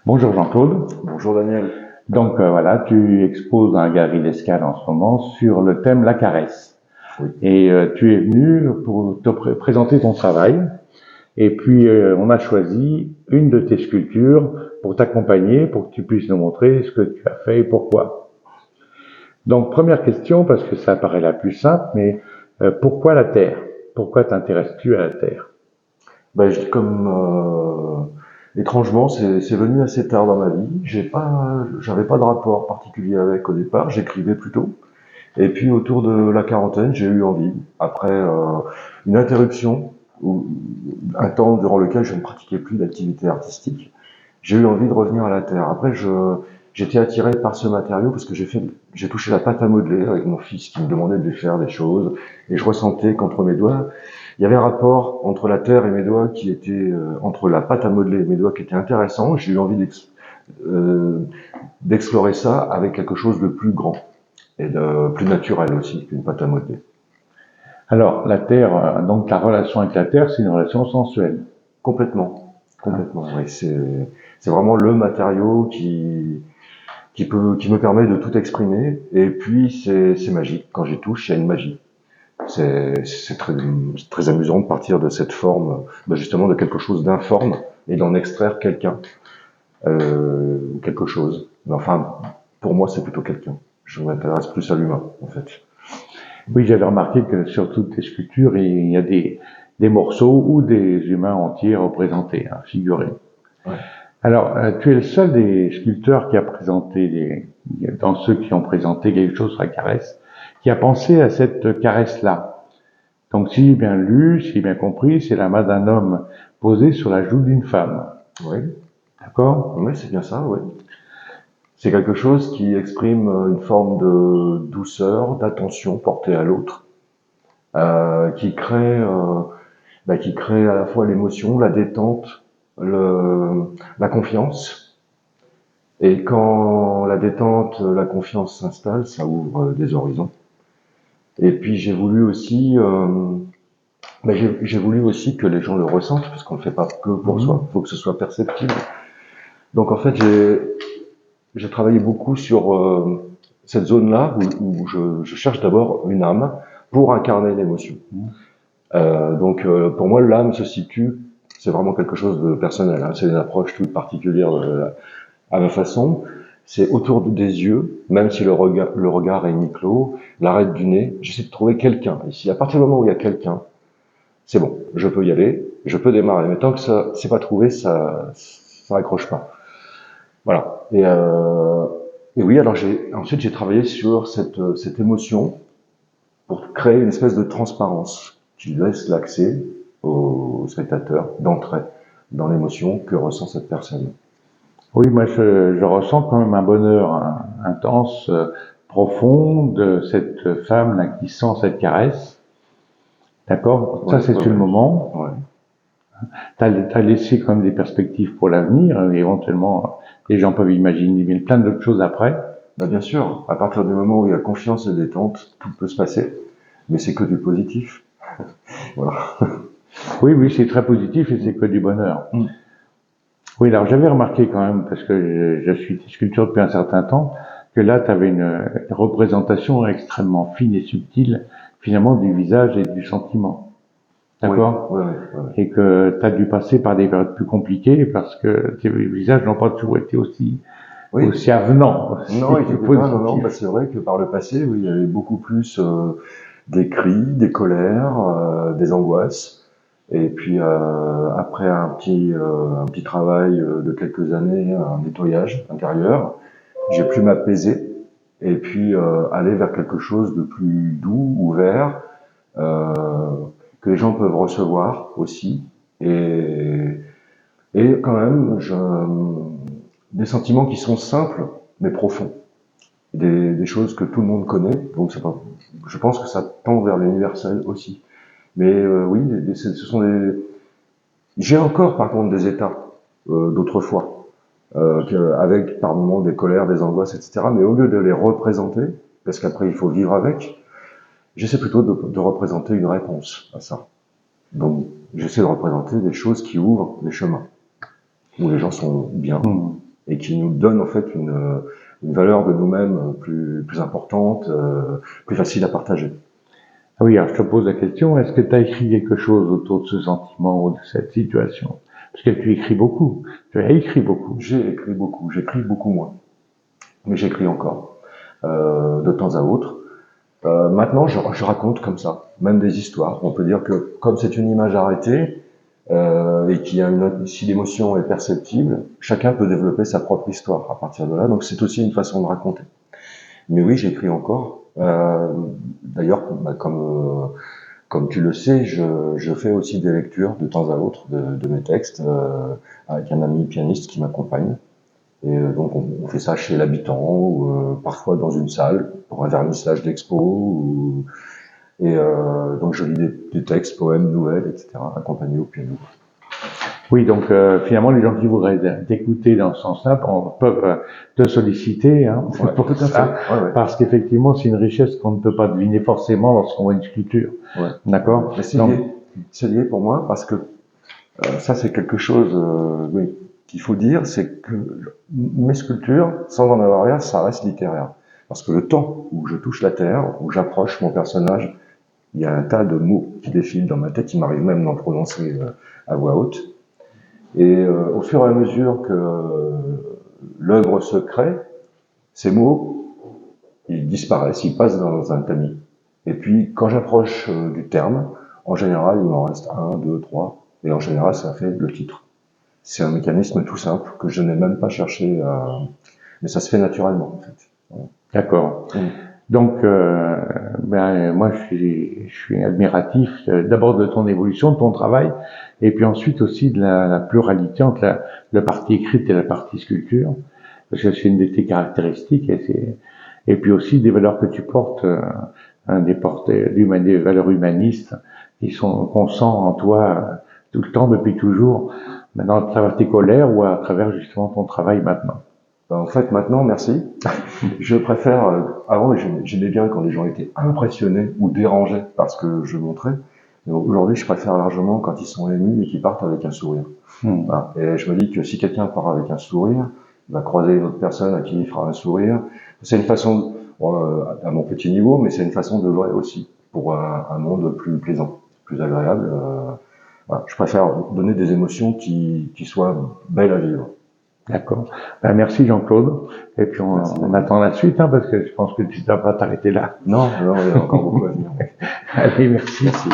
Bonjour Jean-Claude. Bonjour Daniel. Donc voilà, tu exposes dans la Galerie d'Escale en ce moment sur le thème la caresse. Oui. Et tu es venu pour te présenter ton travail. Et puis on a choisi une de tes sculptures pour t'accompagner, pour que tu puisses nous montrer ce que tu as fait et pourquoi. Donc première question, parce que ça paraît la plus simple, mais pourquoi la Terre? Pourquoi t'intéresses-tu à la Terre? Étrangement, c'est venu assez tard dans ma vie. J'avais pas de rapport particulier avec au départ. J'écrivais plutôt. Et puis autour de la quarantaine, j'ai eu envie, après une interruption, ou un temps durant lequel je ne pratiquais plus d'activité artistique, j'ai eu envie de revenir à la terre. J'étais attiré par ce matériau parce que j'ai touché la pâte à modeler avec mon fils qui me demandait de lui faire des choses, et je ressentais qu'entre mes doigts, il y avait un rapport entre la terre et mes doigts qui était, entre la pâte à modeler et mes doigts qui était intéressant. J'ai eu envie euh, d'explorer ça avec quelque chose de plus grand et de plus naturel aussi qu'une pâte à modeler. Alors la Terre, donc la relation avec la Terre, c'est une relation sensuelle. Complètement, complètement. Oui, c'est vraiment le matériau qui me permet de tout exprimer. Et puis c'est magique. Quand j'y touche, il y a une magie. C'est très amusant de partir de cette forme, justement de quelque chose d'informe et d'en extraire quelqu'un, quelque chose. Mais enfin, pour moi, c'est plutôt quelqu'un. Je m'intéresse plus à l'humain, en fait. Oui, j'avais remarqué que sur toutes tes sculptures, il y a des morceaux ou des humains entiers représentés, hein, figurés. Ouais. Alors, tu es le seul des sculpteurs qui a présenté, dans ceux qui ont présenté quelque chose sur la caresse, qui a pensé à cette caresse-là. Donc, si j'ai bien lu, si j'ai bien compris, c'est la main d'un homme posée sur la joue d'une femme. Oui, D'accord? oui, c'est bien ça, oui. C'est quelque chose qui exprime une forme de douceur, d'attention portée à l'autre, qui crée à la fois l'émotion, la détente, la confiance. Et quand la détente, la confiance s'installe, ça ouvre des horizons. Et puis j'ai voulu aussi que les gens le ressentent, parce qu'on ne le fait pas que pour soi, il faut que ce soit perceptible. Donc en fait, j'ai travaillé beaucoup sur cette zone-là où je cherche d'abord une âme pour incarner l'émotion. Pour moi, l'âme se situe, c'est vraiment quelque chose de personnel, hein, c'est une approche toute particulière à ma façon. C'est autour des yeux, même si le regard est mi-clos, l'arête du nez, j'essaie de trouver quelqu'un. Ici, à partir du moment où il y a quelqu'un, c'est bon, je peux y aller, je peux démarrer. Mais tant que ça c'est pas trouvé, ça accroche pas. Voilà. Et oui, alors ensuite j'ai travaillé sur cette émotion pour créer une espèce de transparence qui laisse l'accès au spectateur d'entrer dans l'émotion que ressent cette personne. Oui, moi je ressens quand même un bonheur intense, profond de cette femme là qui sent cette caresse. D'accord? Ça, Ouais, c'est ouais, sur le ouais. moment. Ouais. T'as laissé quand même des perspectives pour l'avenir. Éventuellement, les gens peuvent imaginer plein d'autres choses après. Bien sûr, à partir du moment où il y a confiance et détente, tout peut se passer. Mais c'est que du positif. Voilà. Oui, oui, c'est très positif et c'est que du bonheur. Mm. Oui, alors j'avais remarqué quand même, parce que je suis sculpteur depuis un certain temps, que là, tu avais une représentation extrêmement fine et subtile, finalement, du visage et du sentiment. Oui, D'accord? oui, oui, oui. Et que tu as dû passer par des périodes plus compliquées parce que tes visages n'ont pas toujours été Oui. aussi avenants, Non, il aussi n'était pas. Non, non. positifs. C'est vrai que par le passé, oui, il y avait beaucoup plus des cris, des colères, des angoisses. Et puis après un petit travail de quelques années, un nettoyage intérieur, j'ai pu m'apaiser et puis aller vers quelque chose de plus doux, ouvert, euh, que les gens peuvent recevoir aussi. Et, et quand même, des sentiments qui sont simples mais profonds, des choses que tout le monde connaît. Donc je pense que ça tend vers l'universel aussi. Mais oui, ce sont des. J'ai encore par contre des états d'autrefois, avec par moments des colères, des angoisses, etc. Mais au lieu de les représenter, parce qu'après il faut vivre avec, j'essaie plutôt de représenter une réponse à ça. Donc j'essaie de représenter des choses qui ouvrent des chemins où les gens sont bien. Hmm. et qui nous donne en fait une valeur de nous-mêmes plus importante, plus facile à partager. Ah oui, alors je te pose la question, est-ce que tu as écrit quelque chose autour de ce sentiment ou de cette situation? Parce que tu écris beaucoup, tu as écrit beaucoup. J'écris beaucoup moins, mais j'écris encore, de temps à autre. Maintenant, je raconte comme ça, même des histoires. On peut dire que comme c'est une image arrêtée, et qu'il y a si l'émotion est perceptible, chacun peut développer sa propre histoire à partir de là. Donc c'est aussi une façon de raconter. Mais oui, j'écris encore. D'ailleurs, comme tu le sais, je fais aussi des lectures de temps à autre de mes textes avec un ami pianiste qui m'accompagne. Et donc on fait ça chez l'habitant ou parfois dans une salle pour un vernissage d'expo. Donc je lis des textes, poèmes, nouvelles, etc. accompagnés au piano. Oui, donc finalement, les gens qui voudraient t'écouter dans ce sens-là peuvent te solliciter Ouais, pour tout à ça, fait. Ouais. parce qu'effectivement, c'est une richesse qu'on ne peut pas deviner forcément lorsqu'on voit une sculpture. Ouais. D'accord. Mais c'est lié pour moi parce que ça c'est quelque chose oui, qu'il faut dire, c'est que mes sculptures, sans en avoir l'air, ça reste littéraire. Parce que le temps où je touche la terre, où j'approche mon personnage, il y a un tas de mots qui défilent dans ma tête, il m'arrive même d'en prononcer à voix haute. Et au fur et à mesure que l'œuvre se crée, ces mots, ils disparaissent, ils passent dans un tamis. Et puis, quand j'approche du terme, en général, il m'en reste 1, 2, 3, et en général, ça fait le titre. C'est un mécanisme tout simple que je n'ai même pas cherché à... Mais ça se fait naturellement, en fait. D'accord. Donc, moi, je suis admiratif d'abord de ton évolution, de ton travail, et puis ensuite aussi de la pluralité entre la partie écrite et la partie sculpture, parce que c'est une de tes caractéristiques, et puis aussi des valeurs que tu portes, des valeurs humanistes qu'on sent en toi tout le temps, depuis toujours, maintenant à travers tes colères ou à travers justement ton travail maintenant. En fait, maintenant, merci. Je préfère. Avant, j'aimais bien quand les gens étaient impressionnés ou dérangés par ce que je montrais. Mais aujourd'hui, je préfère largement quand ils sont émus et qu'ils partent avec un sourire. Voilà. Et je me dis que si quelqu'un part avec un sourire, il va croiser une autre personne à qui il fera un sourire. C'est une façon, à mon petit niveau, mais c'est une façon de vrai aussi pour un monde plus plaisant, plus agréable. Voilà. Je préfère donner des émotions qui soient belles à vivre. D'accord. Ben, merci Jean-Claude. Et puis on attend la suite, parce que je pense que tu ne vas pas t'arrêter là. Non, il y a encore beaucoup à venir. Allez, merci. Merci.